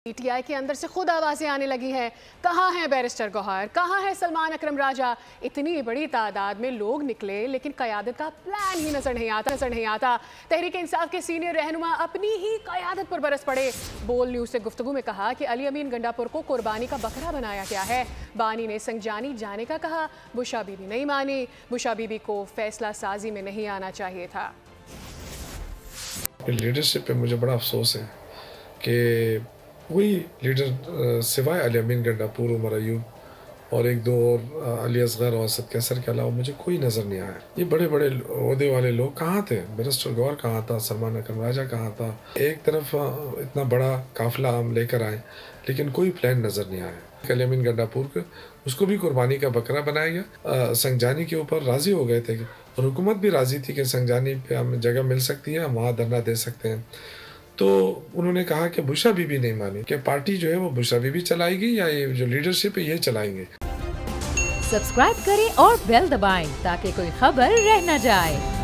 PTI के अंदर से खुद आवाजें आने लगी हैं। कहाँ है बैरिस्टर गौहर, कहाँ है सलमान अकरम राजा? इतनी बड़ी तादाद में लोग निकले लेकिन क़यादत का प्लान ही नजर नहीं आता। तहरीक इंसाफ के सीनियर रहनुमा अपनी ही क़यादत पर बरस पड़े। बोल न्यूज़ से गुफ्तगू में कहा कि अली अमीन गंडापुर को कुर्बानी का बकरा बनाया गया है। बानी ने संजानी जाने का कहा, बुशा बीबी नहीं मानी। बुशा बीबी को फैसला साजी में नहीं आना चाहिए था। लीडरशिप पे मुझे बड़ा अफसोस है कि वही लीडर सिवाय अली अमीन गंडापुर, उमर अयूब और एक दो और अली असगर और असद कैसर के अलावा मुझे कोई नज़र नहीं आया। ये बड़े बड़े ओहदे वाले लोग कहाँ थे? बैरिस्टर गौहर कहाँ था? सलमान अकरम राजा कहाँ था? एक तरफ इतना बड़ा काफिला हम लेकर आए लेकिन कोई प्लान नज़र नहीं आया। अली अमीन गंडापुर को उसको भी कुर्बानी का बकरा बनाया गया। संजानी के ऊपर राज़ी हो गए थे और हुकूमत भी राज़ी थी कि संजानी पे हमें जगह मिल सकती है, हम वहाँ धरना दे सकते हैं। तो उन्होंने कहा कि बुशा बीबी नहीं मानी कि पार्टी जो है वो बुशा बीबी चलाएगी या ये जो लीडरशिप है ये चलाएंगे। सब्सक्राइब करें और बेल दबाएं ताकि कोई खबर रह न जाए।